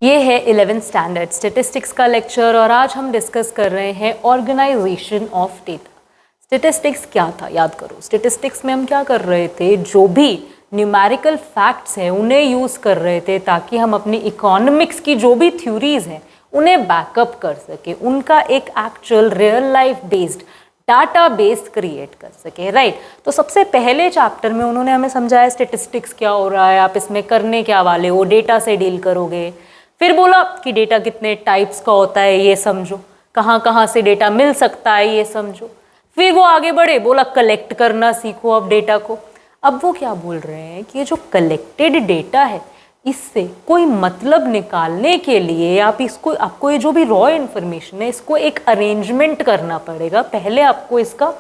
ये है 11th standard statistics का लेक्चर और आज हम डिस्कस कर रहे हैं ऑर्गेनाइजेशन ऑफ डेटा। स्टेटिस्टिक्स क्या था, याद करो। स्टेटिस्टिक्स में हम क्या कर रहे थे, जो भी न्यूमेरिकल फैक्ट्स हैं उन्हें यूज़ कर रहे थे ताकि हम अपनी इकोनॉमिक्स की जो भी थ्योरीज हैं उन्हें बैकअप कर सके, उनका एक actual real life based data base create कर सके, राइट। तो सबसे पहले चैप्टर में उन्होंने हमें समझाया स्टेटिस्टिक्स क्या हो रहा है, आप इसमें करने क्या वाले हो, डेटा से डील करोगे। फिर बोला कि डेटा कितने टाइप्स का होता है ये समझो, कहाँ कहाँ से डेटा मिल सकता है ये समझो। फिर वो आगे बढ़े, बोला कलेक्ट करना सीखो अब डेटा को। अब वो क्या बोल रहे हैं कि ये जो कलेक्टेड डेटा है इससे कोई मतलब निकालने के लिए आपको ये जो भी रॉ इन्फॉर्मेशन है इसको एक अरेंजमेंट करना पड़ेगा। पहले आपको इसका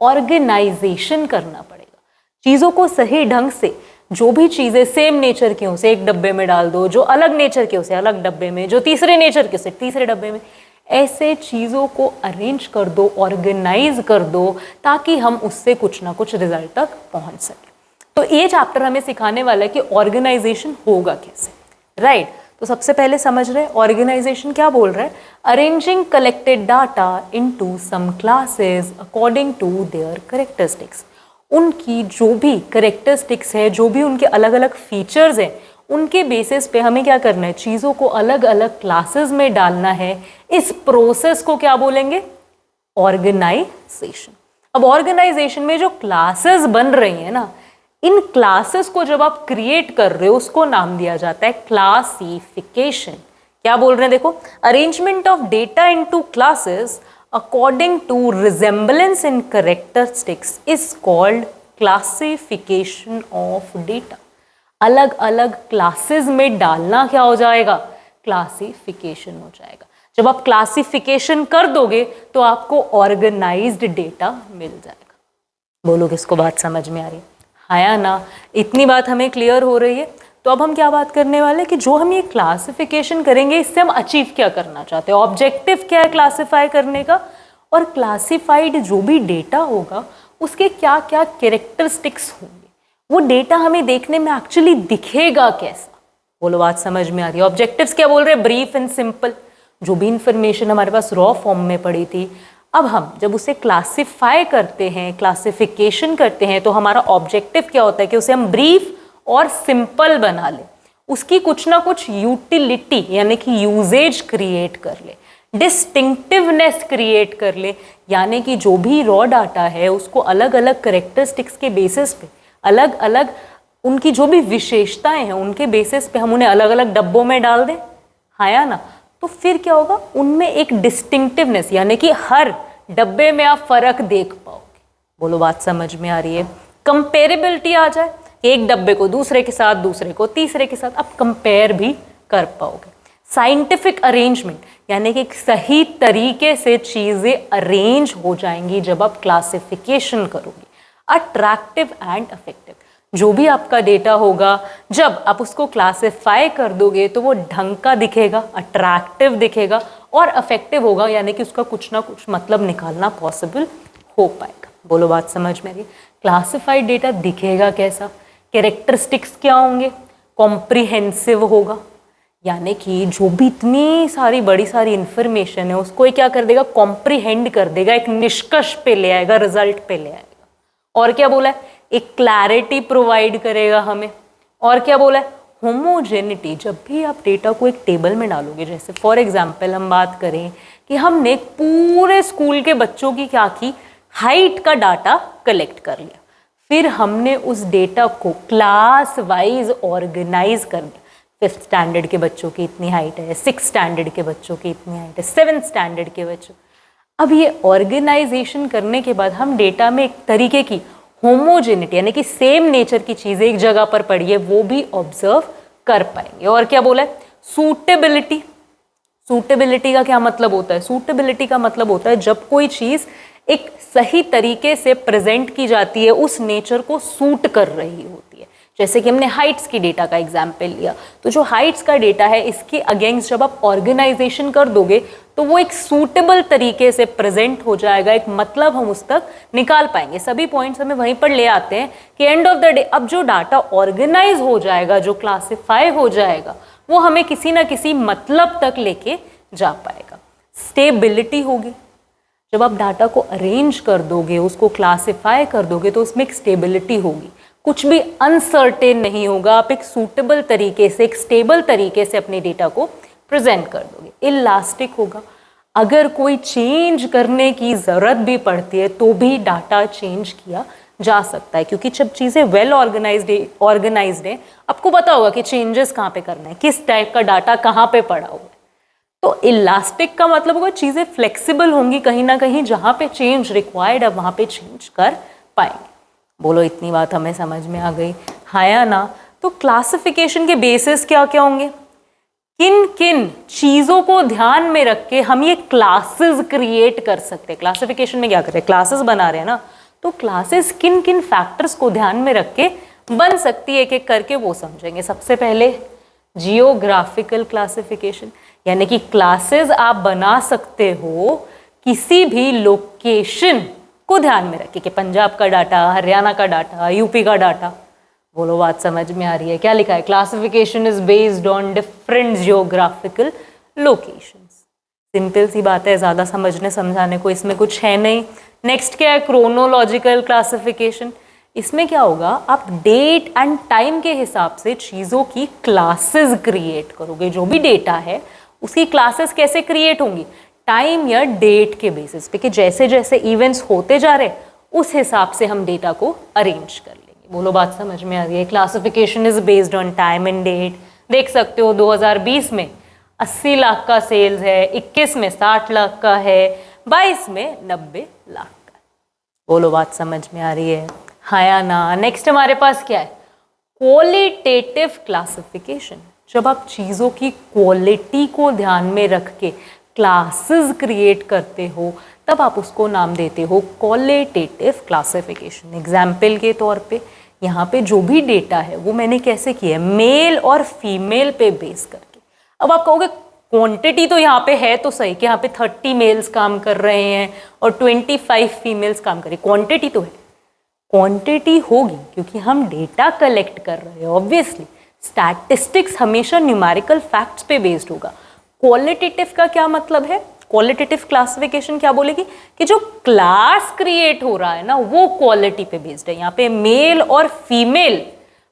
ऑर्गेनाइजेशन करना पड़ेगा, चीज़ों को सही ढंग से, जो भी चीज़ें सेम नेचर की उसे एक डब्बे में डाल दो, जो अलग नेचर के उसे अलग डब्बे में, जो तीसरे नेचर के उसे तीसरे डब्बे में। ऐसे चीज़ों को अरेंज कर दो, ऑर्गेनाइज कर दो ताकि हम उससे कुछ ना कुछ रिजल्ट तक पहुंच सके। तो ये चैप्टर हमें सिखाने वाला है कि ऑर्गेनाइजेशन होगा कैसे, राइट। तो सबसे पहले समझ रहे हैं ऑर्गेनाइजेशन क्या बोल रहा है। Arranging collected data into some classes according to their characteristics. उनकी जो भी कैरेक्टरिस्टिक्स है, जो भी उनके अलग अलग फीचर्स हैं, उनके बेसिस पे हमें क्या करना है, चीज़ों को अलग अलग क्लासेस में डालना है। इस प्रोसेस को क्या बोलेंगे, ऑर्गेनाइजेशन। अब ऑर्गेनाइजेशन में जो क्लासेस बन रही हैं ना, इन क्लासेस को जब आप क्रिएट कर रहे हो उसको नाम दिया जाता है क्लासिफिकेशन। क्या बोल रहे हैं देखो, arrangement of data into classes according to resemblance in characteristics is called classification of data। अलग अलग क्लासेस में डालना क्या हो जाएगा, क्लासिफिकेशन हो जाएगा। जब आप क्लासिफिकेशन कर दोगे तो आपको ऑर्गेनाइज्ड डेटा मिल जाएगा। बोलो किसको बात समझ में आ रही है, हाँ या ना। इतनी बात हमें क्लियर हो रही है। तो अब हम क्या बात करने वाले कि जो हम ये क्लासिफिकेशन करेंगे इससे हम अचीव क्या करना चाहते हैं, ऑब्जेक्टिव क्या है क्लासिफाई करने का, और क्लासिफाइड जो भी डेटा होगा उसके क्या क्या कैरेक्टरिस्टिक्स होंगे, वो डेटा हमें देखने में एक्चुअली दिखेगा कैसा। बोलो बात समझ में आ रही है। ऑब्जेक्टिव्स क्या बोल रहे हैं, ब्रीफ एंड सिंपल। जो भी इंफॉर्मेशन हमारे पास रॉ फॉर्म में पड़ी थी, अब हम जब उसे क्लासिफाई करते हैं, क्लासिफिकेशन करते हैं, तो हमारा ऑब्जेक्टिव क्या होता है कि उसे हम ब्रीफ और सिंपल बना ले, उसकी कुछ ना कुछ यूटिलिटी यानी कि यूजेज क्रिएट कर ले, डिस्टिंक्टिवनेस क्रिएट कर ले, यानी कि जो भी रॉ डाटा है उसको अलग अलग करेक्टरिस्टिक्स के बेसिस पे, अलग अलग उनकी जो भी विशेषताएं हैं उनके बेसिस पे हम उन्हें अलग अलग डब्बों में डाल दें, हाँ या ना। तो फिर क्या होगा, उनमें एक डिस्टिंक्टिवनेस यानी कि हर डब्बे में आप फर्क देख पाओगे। बोलो बात समझ में आ रही है। कंपेरेबिलिटी आ जाए, एक डब्बे को दूसरे के साथ, दूसरे को तीसरे के साथ आप कंपेयर भी कर पाओगे। साइंटिफिक अरेंजमेंट यानी कि एक सही तरीके से चीज़ें अरेंज हो जाएंगी जब आप क्लासिफिकेशन करोगे। अट्रैक्टिव एंड अफेक्टिव, जो भी आपका डेटा होगा जब आप उसको क्लासिफाई कर दोगे तो वो ढंग का दिखेगा, अट्रैक्टिव दिखेगा और अफेक्टिव होगा, यानी कि उसका कुछ ना कुछ मतलब निकालना पॉसिबल हो पाएगा। बोलो बात समझ में आ रही है। क्लासिफाइड डेटा दिखेगा कैसा, कैरेक्टरिस्टिक्स क्या होंगे, कॉम्प्रिहेंसिव होगा, यानी कि जो भी इतनी सारी बड़ी सारी इंफॉर्मेशन है उसको ये क्या कर देगा, कॉम्प्रिहेंड कर देगा, एक निष्कर्ष पे ले आएगा, रिजल्ट पे ले आएगा। और क्या बोला है, एक क्लैरिटी प्रोवाइड करेगा हमें। और क्या बोला है, होमोजेनिटी। जब भी आप डेटा को एक टेबल में डालोगे, जैसे फॉर एग्जाम्पल हम बात करें कि हमने पूरे स्कूल के बच्चों की क्या की, हाइट का डाटा कलेक्ट कर लिया, फिर हमने उस डेटा को क्लास वाइज ऑर्गेनाइज कर दिया। 5th स्टैंडर्ड के बच्चों की इतनी हाइट है, 6th स्टैंडर्ड के बच्चों की इतनी हाइट है, 7th स्टैंडर्ड के बच्चों। अब ये ऑर्गेनाइजेशन करने के बाद हम डेटा में एक तरीके की होमोजेनिटी यानी कि सेम नेचर की चीज़ें एक जगह पर पड़ी है वो भी ऑब्जर्व कर पाएंगे। और क्या बोला है, सूटेबिलिटी। सूटेबिलिटी का क्या मतलब होता है, सूटेबिलिटी का मतलब होता है जब कोई चीज़ एक सही तरीके से प्रेजेंट की जाती है, उस नेचर को सूट कर रही होती है। जैसे कि हमने हाइट्स की डेटा का एग्जाम्पल लिया, तो जो हाइट्स का डेटा है इसके अगेंस्ट जब आप ऑर्गेनाइजेशन कर दोगे तो वो एक सूटेबल तरीके से प्रेजेंट हो जाएगा, एक मतलब हम उस तक निकाल पाएंगे। सभी पॉइंट्स हमें वहीं पर ले आते हैं कि एंड ऑफ द डे अब जो डाटा ऑर्गेनाइज हो जाएगा, जो क्लासिफाई हो जाएगा, वो हमें किसी ना किसी मतलब तक लेके जा पाएगा। स्टेबिलिटी होगी, जब आप डाटा को अरेंज कर दोगे, उसको क्लासिफाई कर दोगे, तो उसमें एक स्टेबिलिटी होगी, कुछ भी अनसर्टेन नहीं होगा, आप एक सूटेबल तरीके से, एक स्टेबल तरीके से अपने डेटा को प्रेजेंट कर दोगे। इलास्टिक होगा, अगर कोई चेंज करने की ज़रूरत भी पड़ती है तो भी डाटा चेंज किया जा सकता है, क्योंकि जब चीज़ें वेल ऑर्गेनाइज्ड है, आपको पता होगा कि चेंजेस कहाँ पे करना है, किस टाइप का डाटा कहाँ पे पड़ा हुआ है। तो इलास्टिक का मतलब होगा चीज़ें फ्लेक्सिबल होंगी, कहीं ना कहीं जहाँ पे चेंज रिक्वायर्ड है वहाँ पे चेंज कर पाएंगे। बोलो इतनी बात हमें समझ में आ गई, हाँ या ना? तो क्लासिफिकेशन के बेसिस क्या क्या होंगे, किन किन चीज़ों को ध्यान में रख के हम ये क्लासेस क्रिएट कर सकते हैं। क्लासिफिकेशन में क्या कर रहे हैं, क्लासेस बना रहे हैं ना, तो क्लासेस किन किन फैक्टर्स को ध्यान में रख के बन सकती है, एक एक करके वो समझेंगे। सबसे पहले जियोग्राफिकल क्लासिफिकेशन, यानी कि क्लासेस आप बना सकते हो किसी भी लोकेशन को ध्यान में रख के, कि पंजाब का डाटा, हरियाणा का डाटा, यूपी का डाटा। बोलो बात समझ में आ रही है? क्या लिखा है, classification is based on different geographical locations. Simple सी बात है, ज़्यादा समझने समझाने को इसमें कुछ है नहीं। नेक्स्ट क्या है, क्रोनोलॉजिकल क्लासिफिकेशन। इसमें क्या होगा, आप डेट एंड टाइम के हिसाब से चीज़ों की क्लासेस क्रिएट करोगे। जो भी डेटा है उसकी क्लासेस कैसे क्रिएट होंगी, टाइम या डेट के बेसिस पे, कि जैसे जैसे इवेंट्स होते जा रहे उस हिसाब से हम डेटा को अरेंज कर लेंगे। बोलो बात समझ में आ रही है? Classification is based on time and date. देख सकते हो 2020 में 80 लाख का सेल्स है, 21 में 60 लाख का है, 22 में 90 लाख का। बोलो बात समझ में आ रही है, हाँ या ना? नेक्स्ट हमारे पास क्या है, क्वालिटेटिव क्लासिफिकेशन। जब आप चीज़ों की क्वालिटी को ध्यान में रख के क्लासेस क्रिएट करते हो, तब आप उसको नाम देते हो क्वालिटेटिव क्लासिफिकेशन। एग्जाम्पल के तौर पे यहाँ पे जो भी डेटा है वो मैंने कैसे किया है, मेल और फीमेल पे बेस करके। अब आप कहोगे क्वांटिटी तो यहाँ पे है तो सही, कि यहाँ पे 30 मेल्स काम कर रहे हैं और 25 फीमेल्स काम कर रही है, क्वांटिटी तो है। क्वांटिटी होगी क्योंकि हम डेटा कलेक्ट कर रहे हैं। ऑब्वियसली स्टैटिस्टिक्स हमेशा न्यूमेरिकल फैक्ट्स पे बेस्ड होगा। क्वालिटेटिव का क्या मतलब है, क्वालिटेटिव क्लासिफिकेशन क्या बोलेगी कि जो क्लास क्रिएट हो रहा है ना वो क्वालिटी पे बेस्ड है। यहाँ पे मेल और फीमेल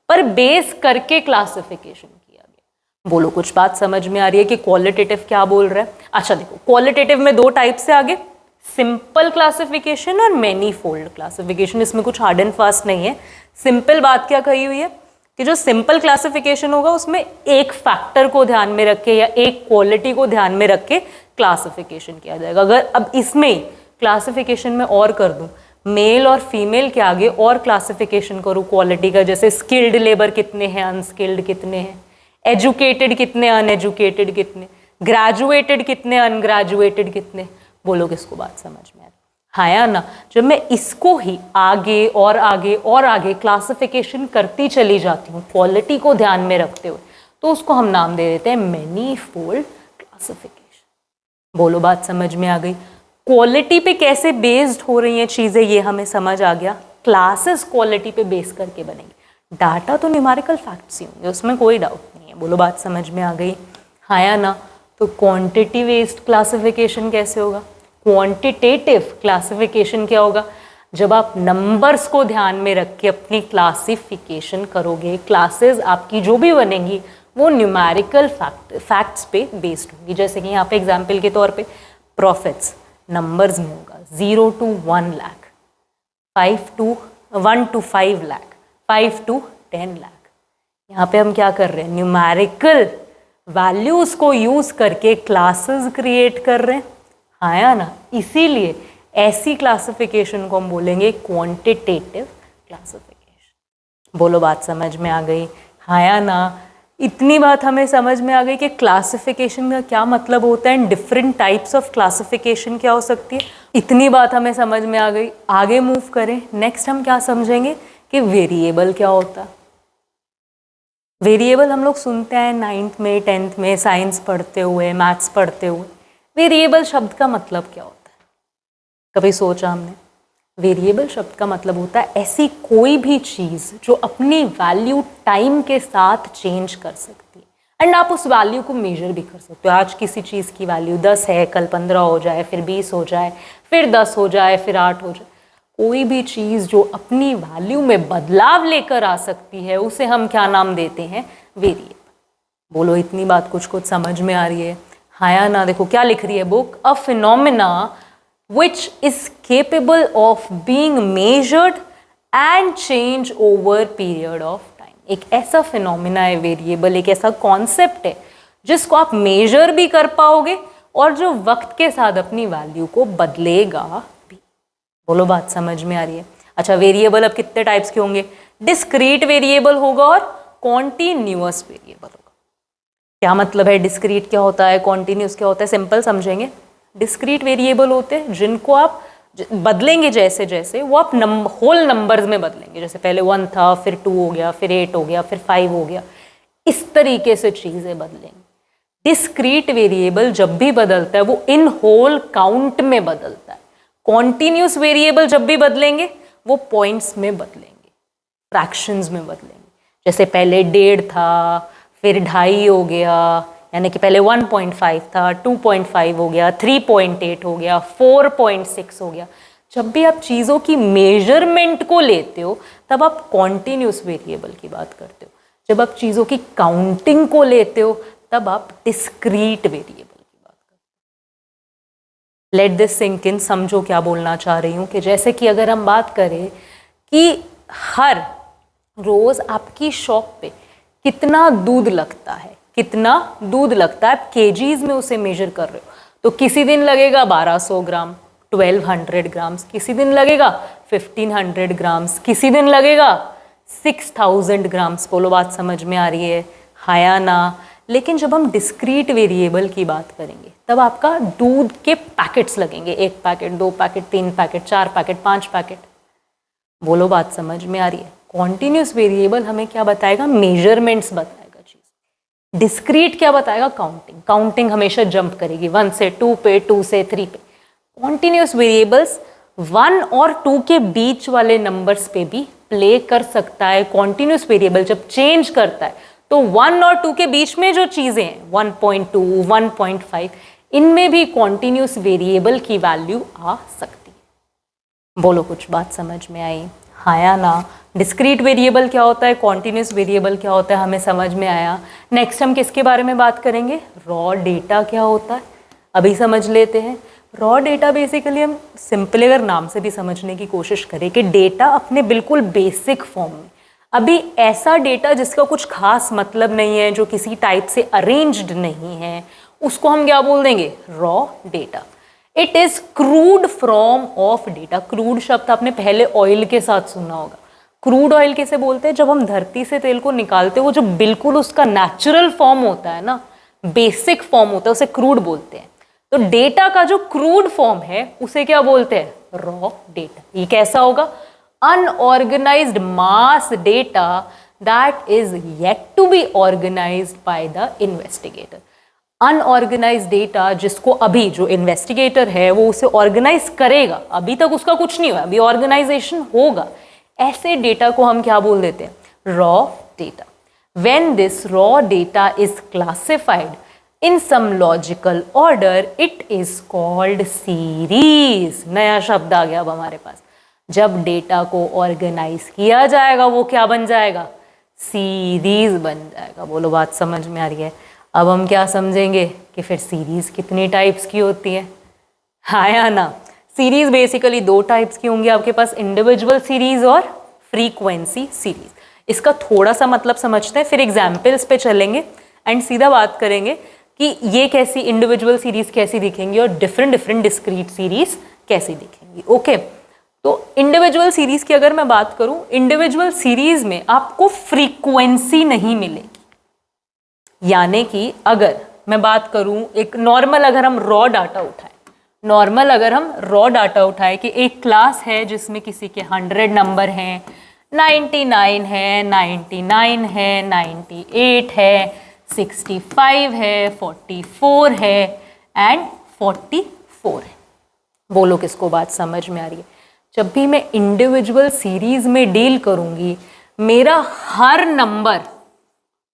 पर बेस करके क्लासिफिकेशन किया गया। बोलो कुछ बात समझ में आ रही है कि क्वालिटेटिव क्या बोल रहा है? अच्छा देखो, क्वालिटेटिव में दो टाइप से आगे, सिंपल क्लासिफिकेशन और मैनीफोल्ड क्लासिफिकेशन। इसमें कुछ हार्ड एंड फास्ट नहीं है। सिंपल बात क्या कही हुई है कि जो सिंपल क्लासिफिकेशन होगा उसमें एक फैक्टर को ध्यान में रख के या एक क्वालिटी को ध्यान में रख के क्लासिफिकेशन किया जाएगा। अगर अब इसमें क्लासिफिकेशन में और कर दूं, मेल और फीमेल के आगे और क्लासिफिकेशन करूं क्वालिटी का, जैसे स्किल्ड लेबर कितने हैं, अनस्किल्ड कितने हैं, एजुकेटेड कितने, अनएजुकेटेड कितने, ग्रेजुएटेड कितने, अनग्रेजुएटेड कितने। बोलो किसको बात समझ में आ रही? हाँ या ना? जब मैं इसको ही आगे और आगे और आगे क्लासिफिकेशन करती चली जाती हूँ क्वालिटी को ध्यान में रखते हुए, तो उसको हम नाम दे देते हैं मैनीफोल्ड क्लासिफिकेशन। बोलो बात समझ में आ गई? क्वालिटी पे कैसे बेस्ड हो रही हैं चीज़ें ये हमें समझ आ गया। क्लासेस क्वालिटी पे बेस करके बनेंगे। डाटा तो न्यूमेरिकल फैक्ट्स ही होंगे, उसमें कोई डाउट नहीं है। बोलो बात समझ में आ गई? हाँ या ना? तो क्वांटिटी बेस्ड क्लासिफिकेशन कैसे होगा? क्वांटिटेटिव क्लासिफिकेशन क्या होगा? जब आप नंबर्स को ध्यान में रख के अपनी क्लासिफिकेशन करोगे, क्लासेस आपकी जो भी बनेंगी वो न्यूमेरिकल फैक्ट्स पे बेस्ड होंगी। जैसे कि यहाँ पे एग्जाम्पल के तौर पे प्रॉफिट्स नंबर्स में होगा 0 to 1 lakh, 1 to 5 lakh, 5 to 10 lakh. यहाँ पे हम क्या कर रहे हैं, न्यूमेरिकल वैल्यूज को यूज करके क्लासेस क्रिएट कर रहे हैं। हाँ या ना? इसीलिए ऐसी क्लासिफिकेशन को हम बोलेंगे क्वांटिटेटिव क्लासिफिकेशन। बोलो बात समझ में आ गई? हाँ या ना? इतनी बात हमें समझ में आ गई कि क्लासिफिकेशन का क्या मतलब होता है and different types of classification क्या हो सकती है। इतनी बात हमें समझ में आ गई। आगे मूव करें, नेक्स्ट हम क्या समझेंगे कि वेरिएबल क्या होता है। वेरिएबल हम लोग सुनते हैं 9th में, 10th में, साइंस पढ़ते हुए, मैथ्स पढ़ते हुए। वेरिएबल शब्द का मतलब क्या होता है, कभी सोचा हमने? वेरिएबल शब्द का मतलब होता है ऐसी कोई भी चीज़ जो अपनी वैल्यू टाइम के साथ चेंज कर सकती है। एंड आप उस वैल्यू को मेजर भी कर सकते हो। आज किसी चीज़ की वैल्यू 10 है, कल 15 हो जाए, फिर 20 हो जाए, फिर 10 हो जाए, फिर 8 हो जाए। कोई भी चीज़ जो अपनी वैल्यू में बदलाव लेकर आ सकती है उसे हम क्या नाम देते हैं? वेरिएबल। बोलो इतनी बात कुछ कुछ समझ में आ रही है? हाँ या ना? देखो क्या लिख रही है book, a phenomena which is capable of being measured and change over period of time. एक ऐसा फिनोमिना है वेरिएबल, एक ऐसा कॉन्सेप्ट है जिसको आप मेजर भी कर पाओगे और जो वक्त के साथ अपनी वैल्यू को बदलेगा भी। बोलो बात समझ में आ रही है? अच्छा, वेरिएबल अब कितने टाइप्स के होंगे? डिस्क्रीट वेरिएबल होगा और कॉन्टिन्यूअस वेरिएबल होगा। क्या मतलब है? डिस्क्रीट क्या होता है, कॉन्टिन्यूस क्या होता है? सिंपल समझेंगे। डिस्क्रीट वेरिएबल होते हैं जिनको आप बदलेंगे जैसे जैसे, वो आप होल नंबर्स में बदलेंगे। जैसे पहले 1 था, फिर 2 हो गया, फिर 8 हो गया, फिर 5 हो गया, इस तरीके से चीज़ें बदलेंगे। डिस्क्रीट वेरिएबल जब भी बदलता है वो इन होल काउंट में बदलता है। कॉन्टिन्यूस वेरिएबल जब भी बदलेंगे वो पॉइंट्स में बदलेंगे, फ्रैक्शंस में बदलेंगे। जैसे पहले 1.5 था, फिर 2.5 हो गया, यानी कि पहले 1.5 था, 2.5 हो गया, 3.8 हो गया, 4.6 हो गया। जब भी आप चीज़ों की मेजरमेंट को लेते हो तब आप कॉन्टिन्यूस वेरिएबल की बात करते हो। जब आप चीज़ों की काउंटिंग को लेते हो तब आप डिस्क्रीट वेरिएबल की बात करते हो। लेट दिस सिंक इन, समझो क्या बोलना चाह रही हूँ। कि जैसे कि अगर हम बात करें कि हर रोज़ आपकी शॉप पे कितना दूध लगता है, कितना दूध लगता है, आप केजीज में उसे मेजर कर रहे हो, तो किसी दिन लगेगा 1200 ग्राम, 1200 ग्राम्स, किसी दिन लगेगा 1500 ग्राम्स, किसी दिन लगेगा 6000 ग्राम्स। बोलो बात समझ में आ रही है? हाँ या ना? लेकिन जब हम डिस्क्रीट वेरिएबल की बात करेंगे तब आपका दूध के पैकेट्स लगेंगे, 1 packet, 2 packet, 3 packet, 4 packet, 5 packet. बोलो बात समझ में आ रही है? कॉन्टिन्यूस वेरिएबल हमें क्या बताएगा? मेजरमेंट्स बताएगा चीज। डिस्क्रीट क्या बताएगा? काउंटिंग। काउंटिंग हमेशा जंप करेगी 1 से 2 पे, 2 से 3 पे। कॉन्टिन्यूस वेरिएबल्स 1 और 2 के बीच वाले नंबर्स पे भी प्ले कर सकता है। कॉन्टिन्यूस वेरिएबल जब चेंज करता है तो 1 और 2 के बीच में जो चीजें हैं 1.2, 1.5, इनमें भी कॉन्टिन्यूस वेरिएबल की वैल्यू आ सकती है। बोलो कुछ बात समझ में आई? हाँ या ना? डिस्क्रीट वेरिएबल क्या होता है, कॉन्टिन्यूस वेरिएबल क्या होता है, हमें समझ में आया। नेक्स्ट हम किसके बारे में बात करेंगे? रॉ डेटा क्या होता है, अभी समझ लेते हैं। रॉ डेटा बेसिकली हम सिंपली अगर नाम से भी समझने की कोशिश करें कि डेटा अपने बिल्कुल बेसिक फॉर्म में, अभी ऐसा डेटा जिसका कुछ खास मतलब नहीं है, जो किसी टाइप से अरेंज्ड नहीं है, उसको हम क्या बोल देंगे? Raw data. It is crude form of data. Crude शब्द आपने पहले ऑयल के साथ सुना होगा। क्रूड ऑयल किसे बोलते हैं? जब हम धरती से तेल को निकालते हैं वो जो बिल्कुल उसका नेचुरल फॉर्म होता है ना, बेसिक फॉर्म होता है, उसे क्रूड बोलते हैं। तो डेटा का जो क्रूड फॉर्म है उसे क्या बोलते हैं? Raw data. ये कैसा होगा? Unorganized mass data that is yet to be organized by the investigator. Unorganized data जिसको अभी जो इन्वेस्टिगेटर है वो उसे ऑर्गेनाइज करेगा, अभी तक उसका कुछ नहीं हुआ, अभी ऑर्गेनाइजेशन होगा, ऐसे डेटा को हम क्या बोल देते हैं? Raw data. When this raw data is classified in some logical order it is called series. नया शब्द आ गया अब हमारे पास। जब डेटा को ऑर्गेनाइज किया जाएगा वो क्या बन जाएगा? सीरीज बन जाएगा। बोलो बात समझ में आ रही है? अब हम क्या समझेंगे कि फिर सीरीज कितनी टाइप्स की होती है? हाँ या ना? सीरीज बेसिकली 2 टाइप्स की होंगी आपके पास, इंडिविजुअल सीरीज और फ्रीक्वेंसी सीरीज। इसका थोड़ा सा मतलब समझते हैं, फिर एग्जाम्पल्स पे चलेंगे एंड सीधा बात करेंगे कि ये कैसी इंडिविजुअल सीरीज कैसी दिखेंगी और डिफरेंट डिस्क्रीट सीरीज कैसी दिखेंगी। ओके, तो इंडिविजुअल सीरीज की अगर मैं बात करूं, इंडिविजुअल सीरीज में आपको फ्रीक्वेंसी नहीं मिलेगी। यानी कि अगर मैं बात करूं एक नॉर्मल, अगर हम रॉ डाटा उठाएं, नॉर्मल अगर हम रॉ डाटा उठाएं कि एक क्लास है जिसमें किसी के 100 नंबर हैं, 99 है, 99 है, 98 है, 65 है, 44 है एंड 44 है। बोलो किसको बात समझ में आ रही है? जब भी मैं इंडिविजुअल सीरीज में डील करूंगी, मेरा हर नंबर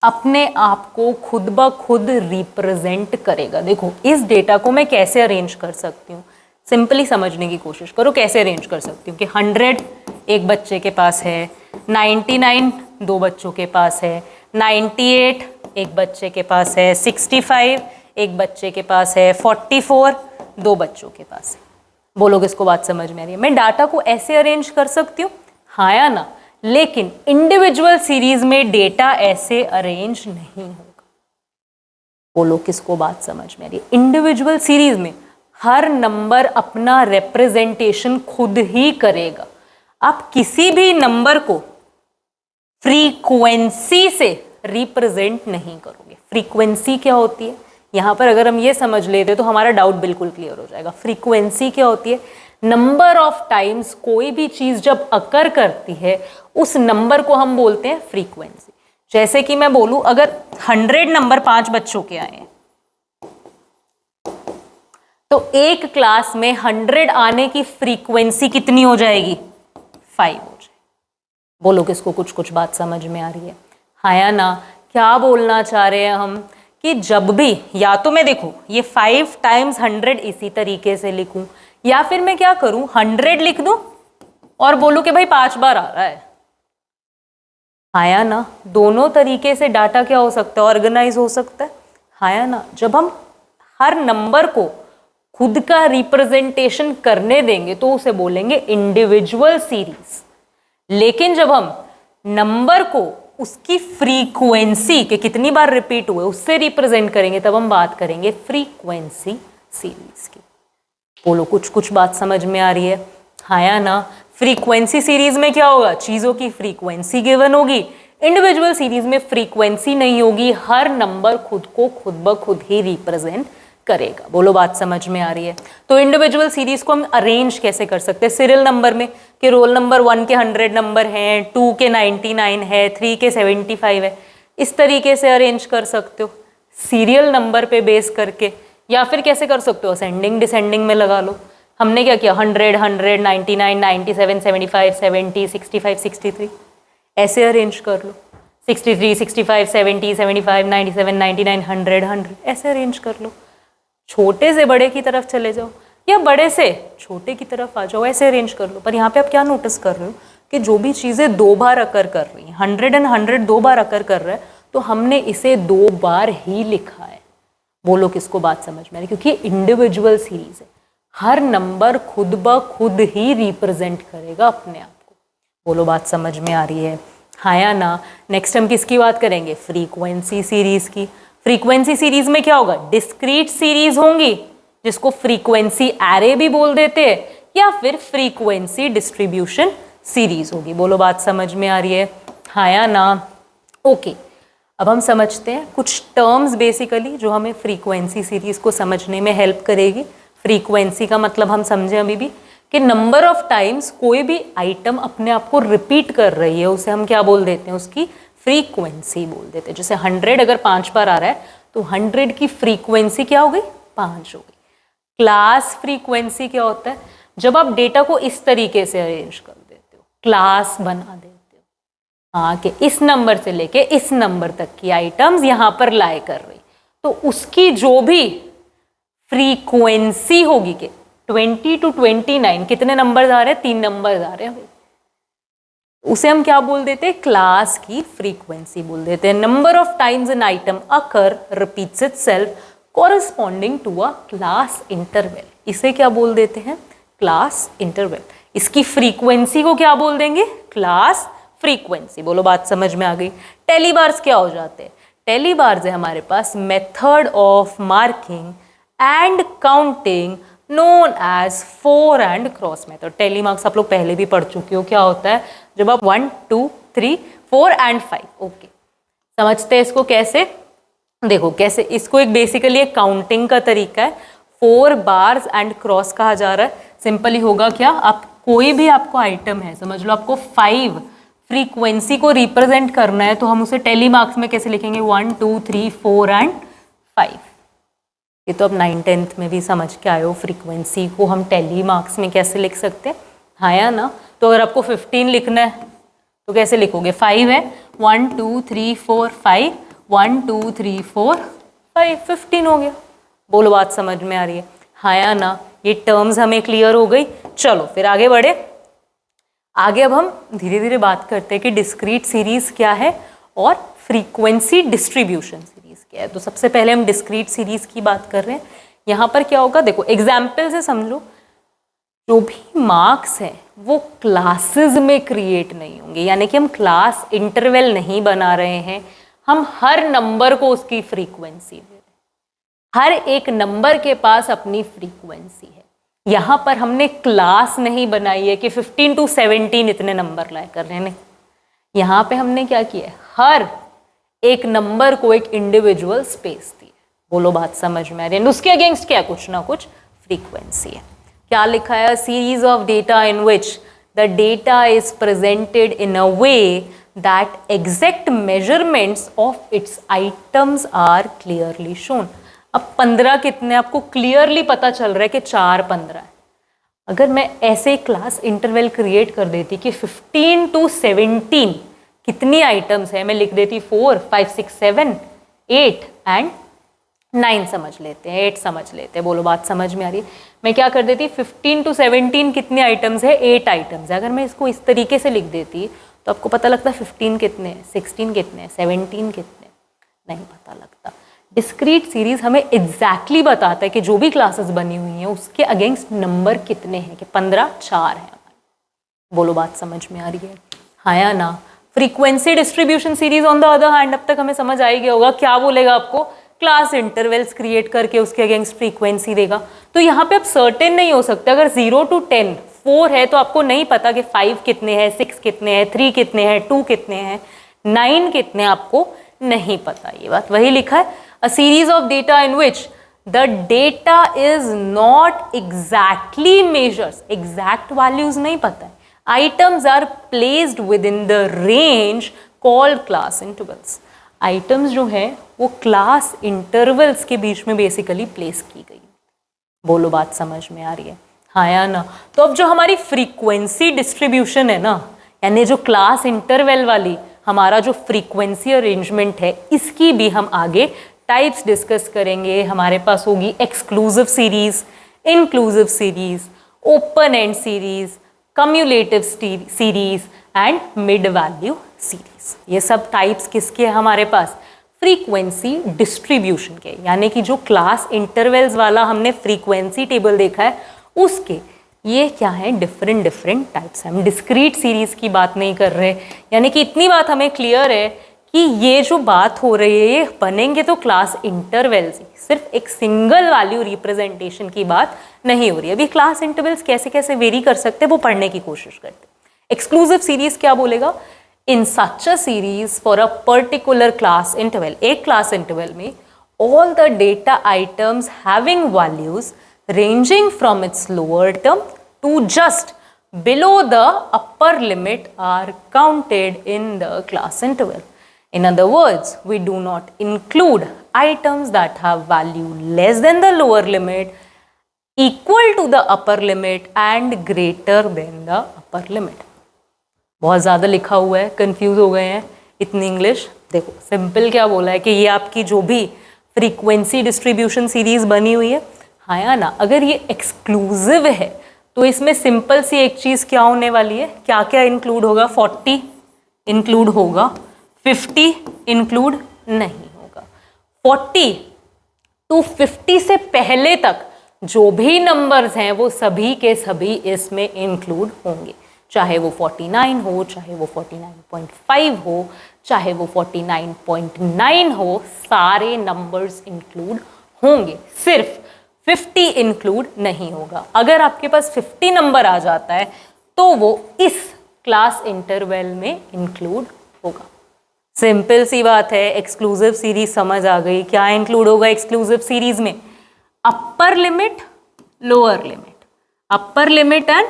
अपने आप को खुद ब खुद रिप्रेजेंट करेगा। देखो इस डेटा को मैं कैसे अरेंज कर सकती हूँ, सिंपली समझने की कोशिश करो कैसे अरेंज कर सकती हूँ कि 100 एक बच्चे के पास है, 99 दो बच्चों के पास है, 98 एक बच्चे के पास है, 65 एक बच्चे के पास है, 44 दो बच्चों के पास है। बोलो किसको बात समझ में आ रही है? मैं डाटा को ऐसे अरेंज कर सकती हूँ, हाँ या ना? लेकिन इंडिविजुअल सीरीज में डेटा ऐसे अरेंज नहीं होगा। बोलो किसको बात समझ में आ रही है? इंडिविजुअल सीरीज में हर नंबर अपना रिप्रेजेंटेशन खुद ही करेगा। आप किसी भी नंबर को फ्रीक्वेंसी से रिप्रेजेंट नहीं करोगे। फ्रीक्वेंसी क्या होती है, यहां पर अगर हम ये समझ लेते तो हमारा डाउट बिल्कुल क्लियर हो जाएगा। फ्रीक्वेंसी क्या होती है? नंबर ऑफ टाइम्स कोई भी चीज जब अकर करती है उस नंबर को हम बोलते हैं फ्रीक्वेंसी। जैसे कि मैं बोलूं अगर 100 नंबर 5 बच्चों के आए हैं तो एक क्लास में 100 आने की फ्रीक्वेंसी कितनी हो जाएगी? 5 हो जाएगी। बोलो किसको कुछ कुछ बात समझ में आ रही है, हाँ या ना? क्या बोलना चाह रहे हैं हम कि जब भी या तो मैं देखो ये 5 टाइम्स 100 इसी तरीके से लिखूं या फिर मैं क्या करूं 100 लिख दूं और बोलूं कि भाई 5 बार आ रहा है, हाँ या ना? दोनों तरीके से डाटा क्या हो सकता है? ऑर्गेनाइज हो सकता है, हाँ या ना? जब हम हर नंबर को खुद का रिप्रेजेंटेशन करने देंगे तो उसे बोलेंगे इंडिविजुअल सीरीज। लेकिन जब हम नंबर को उसकी फ्रीक्वेंसी के कितनी बार रिपीट हुए उससे रिप्रेजेंट करेंगे तब हम बात करेंगे फ्रीक्वेंसी सीरीज की। बोलो कुछ कुछ बात समझ में आ रही है, हाँ या ना? फ्रीक्वेंसी सीरीज में क्या होगा? चीजों की फ्रीक्वेंसी गिवन होगी। इंडिविजुअल सीरीज में फ्रीक्वेंसी नहीं होगी, हर नंबर खुद को खुद ब खुद ही रिप्रेजेंट करेगा। बोलो बात समझ में आ रही है? तो इंडिविजुअल सीरीज को हम अरेंज कैसे कर सकते हैं? सीरियल नंबर में कि रोल नंबर 1 के 100 नंबर हैं, 2 के 99 है, 3 के 75 है, इस तरीके से अरेंज कर सकते हो सीरियल नंबर पे बेस करके। या फिर कैसे कर सकते हो? असेंडिंग डिसेंडिंग में लगा लो। हमने क्या किया? 100 100 99 97 75 70 65 63 ऐसे अरेंज कर लो। 63 65 70 75 97 99 100 100 ऐसे अरेंज कर लो। छोटे से बड़े की तरफ चले जाओ या बड़े से छोटे की तरफ आ जाओ, ऐसे अरेंज कर लो। पर यहाँ पे आप क्या नोटिस कर रहे हो कि जो भी चीज़ें 2 बार अकर कर रही हैं, 100 और 100 2 बार अकर कर रहा है तो हमने इसे 2 बार ही लिखा है। बोलो किसको बात समझ में आ रही? क्योंकि इंडिविजुअल सीरीज है, हर नंबर खुद ब खुद ही रिप्रेजेंट करेगा अपने आप को। बोलो बात समझ में आ रही है, हाँ या ना? नेक्स्ट हम किसकी बात करेंगे? फ्रीक्वेंसी सीरीज की। फ्रीक्वेंसी सीरीज में क्या होगा? डिस्क्रीट सीरीज होंगी जिसको फ्रीक्वेंसी एरे भी बोल देते हैं, या फिर फ्रीक्वेंसी डिस्ट्रीब्यूशन सीरीज होगी। बोलो बात समझ में आ रही है, हाँ या ना? ओके, अब हम समझते हैं कुछ टर्म्स बेसिकली जो हमें फ्रीक्वेंसी सीरीज को समझने में हेल्प करेगी। फ्रीक्वेंसी का मतलब हम समझें अभी भी कि नंबर ऑफ टाइम्स कोई भी आइटम अपने आप को रिपीट कर रही है उसे हम क्या बोल देते हैं? उसकी फ्रीक्वेंसी बोल देते हैं। जैसे 100 अगर 5 बार आ रहा है तो 100 की फ्रीक्वेंसी क्या हो गई? 5 हो गई। क्लास फ्रीक्वेंसी क्या होता है? जब आप डेटा को इस तरीके से अरेंज कर देते हो, क्लास बना देते हो, हाँ, कि इस नंबर से लेके इस नंबर तक की आइटम्स यहाँ पर लाए कर रही, तो उसकी जो भी फ्रीक्वेंसी होगी कि 20 to 29 कितने नंबर आ रहे हैं? 3 नंबर आ रहे हैं, उसे हम क्या बोल देते हैं? क्लास की फ्रीक्वेंसी बोल देते हैं। Number of times an item occur repeats itself corresponding to a class interval, इसे क्या बोल देते हैं? Class interval. इसकी फ्रीक्वेंसी को क्या बोल देंगे? Class frequency. बोलो बात समझ में आ गई? टेलीबार्स क्या हो जाते हैं? टेलीबार्स है हमारे पास method of marking and counting known as 4 and cross method. Tally marks आप लोग पहले भी पढ़ चुके हो। क्या होता है? जब आप 1 2 3 4 एंड 5, ओके, समझते हैं इसको कैसे? देखो कैसे, इसको एक बेसिकली एक काउंटिंग का तरीका है। 4 बार्स एंड क्रॉस कहा जा रहा है। सिंपली होगा क्या, आप कोई भी आपको आइटम है, समझ लो आपको 5 फ्रीक्वेंसी को रिप्रेजेंट करना है तो हम उसे टेली मार्क्स में कैसे लिखेंगे? 1 2 3 4 एंड 5। ये तो अब 9th-10th में भी समझ के आए हो, फ्रीक्वेंसी को हम टेली मार्क्स में कैसे लिख सकते हैं, हाँ या ना? तो अगर आपको 15 लिखना है तो कैसे लिखोगे? 5 है, 1 2 3 4 5, 1 2 3 4 5 15 हो गया। बोलो बात समझ में आ रही है? हाँ या ना? ये टर्म्स हमें क्लियर हो गई। चलो फिर आगे बढ़े। आगे अब हम धीरे धीरे बात करते हैं कि डिस्क्रीट सीरीज क्या है और फ्रीक्वेंसी डिस्ट्रीब्यूशन सीरीज क्या है। तो सबसे पहले हम डिस्क्रीट सीरीज की बात कर रहे हैं। यहाँ पर क्या होगा, देखो एग्जाम्पल से समझो, जो भी मार्क्स हैं वो क्लासेस में क्रिएट नहीं होंगे, यानी कि हम क्लास इंटरवल नहीं बना रहे हैं, हम हर नंबर को उसकी फ्रीक्वेंसी दे रहे हैं। हर एक नंबर के पास अपनी फ्रीक्वेंसी है। यहाँ पर हमने क्लास नहीं बनाई है कि 15 to 17 इतने नंबर लाए कर रहे हैं, नहीं। यहाँ पे हमने क्या किया है, हर एक नंबर को एक इंडिविजुअल स्पेस दी है। बोलो बात समझ में आ रही है? उसके अगेंस्ट क्या, कुछ ना कुछ फ्रीक्वेंसी है। क्या लिखा है? Series of data in which the data is presented in a way that exact measurements of its items are clearly shown. अब 15 कितने आपको क्लियरली पता चल रहा है कि 4 15 है। अगर मैं ऐसे क्लास इंटरवल क्रिएट कर देती कि 15 to 17 कितनी आइटम्स है, मैं लिख देती 4 5 6 7 8 एंड 9 समझ लेते हैं, 8 समझ लेते हैं। बोलो बात समझ में आ रही है? मैं क्या कर देती, 15 to 17 कितने आइटम्स है, 8 आइटम्स है। अगर मैं इसको इस तरीके से लिख देती तो आपको पता लगता 15 कितने हैं, 16 कितने हैं, 17 कितने, नहीं पता लगता। डिस्क्रीट सीरीज हमें एग्जैक्टली बताता है कि जो भी क्लासेस बनी हुई हैं उसके अगेंस्ट नंबर कितने हैं, कि 15 4 है। बोलो बात समझ में आ रही है? हाँ या ना? Frequency distribution series on the other hand, अब तक हमें समझ आ ही गया होगा। क्या बोलेगा आपको? क्लास इंटरवल्स क्रिएट करके उसके अगेंस्ट फ्रीक्वेंसी देगा। तो यहाँ पे आप सर्टेन नहीं हो सकते। अगर 0 to 10 4 है तो आपको नहीं पता कि 5 कितने हैं, 6 कितने हैं, 3 कितने हैं, 2 कितने हैं, 9 कितने, आपको नहीं पता। ये बात वही लिखा है, a series of data in which the data is not exactly measures, exact values नहीं पता है, items are placed within the range called class intervals. Items जो है वो क्लास इंटरवल्स के बीच में बेसिकली प्लेस की गई। बोलो बात समझ में आ रही है? हाँ या ना? तो अब जो हमारी फ्रीक्वेंसी डिस्ट्रीब्यूशन है ना, यानी जो क्लास इंटरवल वाली हमारा जो फ्रीक्वेंसी अरेंजमेंट है, इसकी भी हम आगे टाइप्स डिस्कस करेंगे। हमारे पास होगी exclusive series, inclusive series, open and series, cumulative series and mid value series. ये सब टाइप्स किसके हैं हमारे पास? फ्रीक्वेंसी डिस्ट्रीब्यूशन के, यानी कि जो क्लास इंटरवल्स वाला हमने फ्रीक्वेंसी टेबल देखा है उसके ये क्या है, डिफरेंट टाइप्स हैं। हम डिस्क्रीट सीरीज की बात नहीं कर रहे, यानी कि इतनी बात हमें क्लियर है कि ये जो बात हो रही है ये बनेंगे तो क्लास इंटरवल्स, सिर्फ एक सिंगल वैल्यू रिप्रेजेंटेशन की बात नहीं हो रही। अभी क्लास इंटरवल्स कैसे कैसे वेरी कर सकते हैं वो पढ़ने की कोशिश करते हैं। एक्सक्लूसिव सीरीज क्या बोलेगा? In such a series for a particular class interval, एक क्लास इंटरवल में all the data items having values ranging from its lower term to just below the upper limit are counted in the class interval. In other words, we do not include items that have value less than the lower limit, equal to the upper limit and greater than the upper limit. बहुत ज़्यादा लिखा हुआ है, confuse हो गए हैं इतनी English? देखो सिंपल क्या बोला है कि ये आपकी जो भी फ्रीक्वेंसी डिस्ट्रीब्यूशन सीरीज बनी हुई है, हाँ या ना, अगर ये एक्सक्लूसिव है तो इसमें सिंपल सी एक चीज़ क्या होने वाली है, क्या क्या इंक्लूड होगा? 40 इंक्लूड होगा, 50 इंक्लूड नहीं होगा। 40 to 50 से पहले तक जो भी नंबर्स हैं वो सभी के सभी इसमें इंक्लूड होंगे, चाहे वो 49 हो, चाहे वो 49.5 हो, चाहे वो 49.9 हो, सारे नंबर्स इंक्लूड होंगे। सिर्फ 50 इंक्लूड नहीं होगा। अगर आपके पास 50 नंबर आ जाता है तो वो इस क्लास इंटरवल में इंक्लूड होगा। सिंपल सी बात है, एक्सक्लूसिव सीरीज समझ आ गई। क्या इंक्लूड होगा एक्सक्लूसिव सीरीज में? Upper limit, lower limit, upper limit and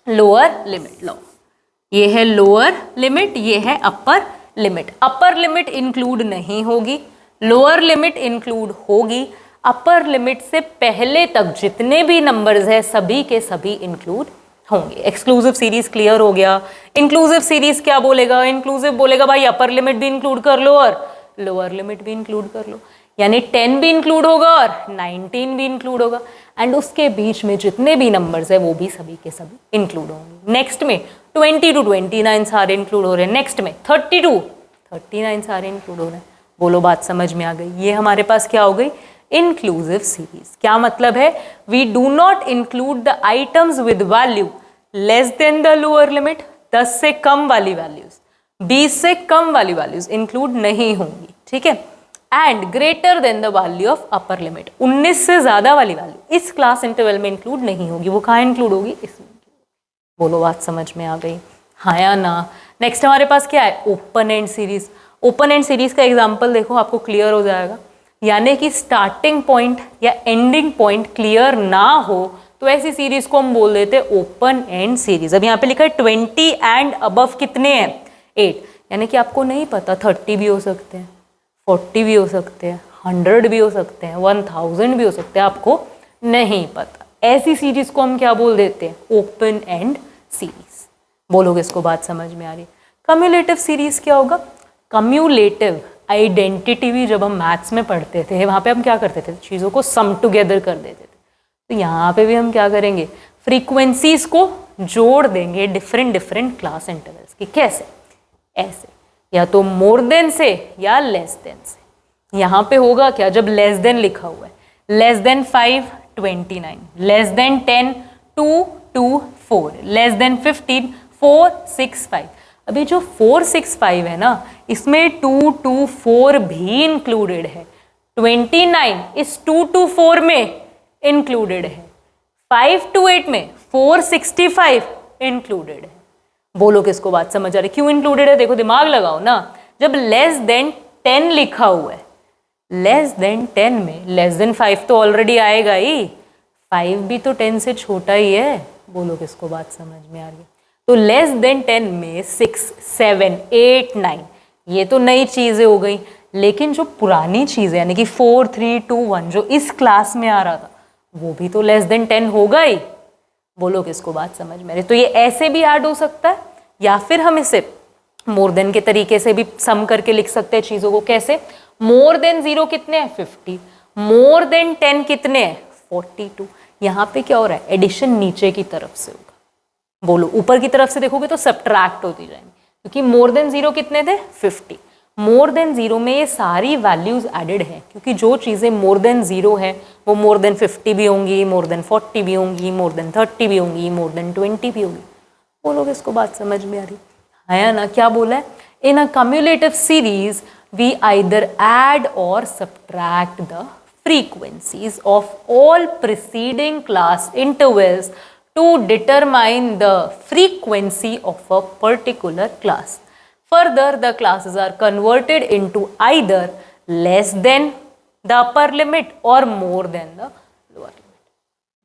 lower limit. लो, ये है लोअर लिमिट, ये है upper limit. Upper limit include नहीं होगी, लोअर लिमिट इंक्लूड होगी। अपर लिमिट से पहले तक जितने भी नंबर्स हैं सभी के सभी इंक्लूड होंगे। एक्सक्लूसिव सीरीज क्लियर हो गया। इंक्लूसिव सीरीज क्या बोलेगा? इंक्लूसिव बोलेगा भाई अपर लिमिट भी इंक्लूड कर लो और लोअर लिमिट भी इंक्लूड कर लो, यानी 10 भी इंक्लूड होगा और 19 भी इंक्लूड होगा, एंड उसके बीच में जितने भी नंबर्स है वो भी सभी के सभी इंक्लूड होंगे। नेक्स्ट में 20 to 29 सारे इंक्लूड हो रहे हैं, नेक्स्ट में 30 to 39 सारे इंक्लूड हो रहे हैं। बोलो बात समझ में आ गई? ये हमारे पास क्या हो गई? Inclusive series. क्या मतलब है? We do not include the items with value less than the lower limit. 10 से कम वाली वैल्यूज, 20 से कम वाली वैल्यूज इंक्लूड नहीं होंगी, ठीक है। And greater than the value of upper limit, 19 से ज्यादा वाली वैल्यू इस क्लास इंटरवल में इंक्लूड नहीं होगी। वो कहाँ इंक्लूड होगी? इसमें। बोलो बात समझ में आ गई? हाँ या ना? नेक्स्ट हमारे पास क्या है? Open and series. Open and series का एग्जाम्पल देखो, आपको क्लियर हो जाएगा। यानी कि स्टार्टिंग पॉइंट या एंडिंग पॉइंट क्लियर ना हो तो ऐसी सीरीज को हम बोल देते हैं ओपन एंड सीरीज। अब यहाँ पे लिखा है 20 एंड अबव कितने हैं? 8। यानी कि आपको नहीं पता, 30 भी हो सकते हैं, 40 भी हो सकते हैं, 100 भी हो सकते हैं, 1000 भी हो सकते हैं, आपको नहीं पता। ऐसी सीरीज को हम क्या बोल देते हैं? Open and series. बोलोगे इसको बात समझ में आ रही है? कम्युलेटिव सीरीज क्या होगा? कम्युलेटिव आइडेंटिटी भी जब हम मैथ्स में पढ़ते थे, वहाँ पे हम क्या करते थे? चीज़ों को सम टुगेदर कर देते थे। तो यहाँ पे भी हम क्या करेंगे? फ्रीक्वेंसीज को जोड़ देंगे डिफरेंट क्लास इंटरवल्स की। कैसे? ऐसे, या तो मोर देन से या लेस देन से। यहाँ पे होगा क्या? जब लेस देन लिखा हुआ है, less than 5 29, less than 10 2 2 4, less than 15 4 6 5। अभी जो 4 6 5 है ना, इसमें 2 2 4 भी इंक्लूडेड है। 29 इस 2 2 4 में इंक्लूडेड है। 5 to 8 में 465 इंक्लूडेड है। बोलो किसको बात समझ आ रही? क्यों इंक्लूडेड है? देखो दिमाग लगाओ ना। जब लेस देन 10 लिखा हुआ है, लेस देन 10 में लेस देन 5 तो ऑलरेडी आएगा ही, 5 भी तो 10 से छोटा ही है। बोलो किसको बात समझ में आ रही है? तो लेस देन 10 में 6 7 8 9 ये तो नई चीजें हो गई, लेकिन जो पुरानी चीजें यानी कि 4 3 2 1 जो इस क्लास में आ रहा था वो भी तो लेस देन 10 होगा ही। बोलो किसको बात समझ में आ रही? तो ये ऐसे भी ऐड हो सकता है, या फिर हम इसे मोर देन के तरीके से भी सम करके लिख सकते हैं चीजों को। कैसे? मोर देन 0 कितने हैं? 50। मोर देन 10 कितने हैं? 42। यहाँ पे क्या हो रहा है? एडिशन नीचे की तरफ से होगा। बोलो ऊपर की तरफ से देखोगे तो सब्ट्रैक्ट होती जाएंगी, क्योंकि मोर देन 0 कितने थे? 50। मोर देन 0 में ये सारी वैल्यूज एडेड हैं, क्योंकि जो चीज़ें मोर देन 0 है वो मोर देन 50 भी होंगी, मोर देन 40 भी होंगी, मोर देन 30 भी होंगी, मोर देन 20 भी होंगी। बोलोगे इसको बात समझ में आ रही है या ना? क्या बोला है? In a cumulative series we either add or subtract the frequencies of all preceding class intervals to determine the frequency of a particular class. Further, the classes are converted into either less than the upper limit or more than the lower limit.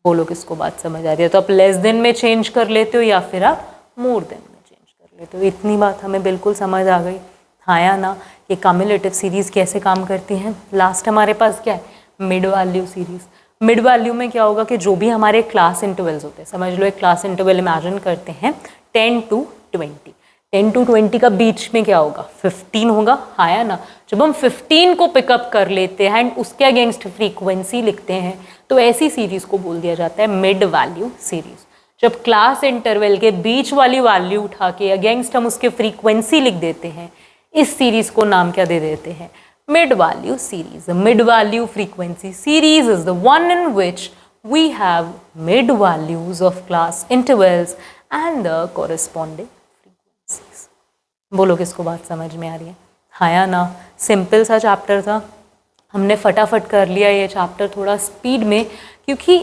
बोलो किसको बात समझ आ रही है? तो आप less than में change कर लेते हो या फिर आप मोर देन में चेंज कर लेते हो। इतनी बात हमें बिल्कुल समझ आ गई, हाँ या ना? ये कम्युलेटिव सीरीज कैसे काम करती हैं। लास्ट हमारे पास क्या है? Mid value series. Mid value में क्या होगा कि जो भी हमारे क्लास इंटरवल्स होते हैं, समझ लो एक क्लास इंटरवल इमेजिन करते हैं 10 to 20। 10 to 20 का बीच में क्या होगा? 15 होगा, हाँ या ना? जब हम 15 को पिकअप कर लेते हैं एंड उसके अगेंस्ट फ्रीक्वेंसी लिखते हैं तो ऐसी सीरीज को बोल दिया जाता है मिड वैल्यू सीरीज। जब क्लास इंटरवल के बीच वाली वैल्यू उठा के अगेंस्ट हम उसके फ्रीक्वेंसी लिख देते हैं, इस सीरीज को नाम क्या दे देते हैं? Mid value series. A mid value frequency series is the one in which we have mid values of class intervals and the corresponding frequencies. बोलो किसको बात समझ में आ रही है? हाँ या ना? सिंपल सा चैप्टर था, हमने फटाफट कर लिया ये चैप्टर थोड़ा स्पीड में, क्योंकि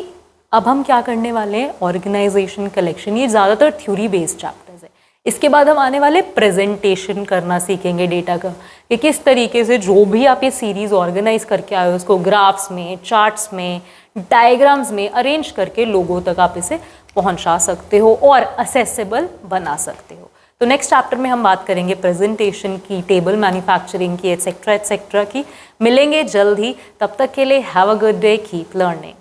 अब हम क्या करने वाले हैं? Organization, collection. ये ज़्यादातर थ्योरी बेस्ड चैप्टर्स है। इसके बाद हम आने वाले प्रेजेंटेशन करना सीखेंगे डेटा का, कि किस तरीके से जो भी आप ये सीरीज ऑर्गेनाइज करके आए हो उसको ग्राफ्स में, चार्ट्स में, डायग्राम्स में अरेंज करके लोगों तक आप इसे पहुंचा सकते हो और असेसेबल बना सकते हो। तो नेक्स्ट चैप्टर में हम बात करेंगे प्रेजेंटेशन की, टेबल मैन्युफैक्चरिंग की, एटसेट्रा एटसेट्रा की। मिलेंगे जल्द ही, तब तक के लिए have a good day, keep learning.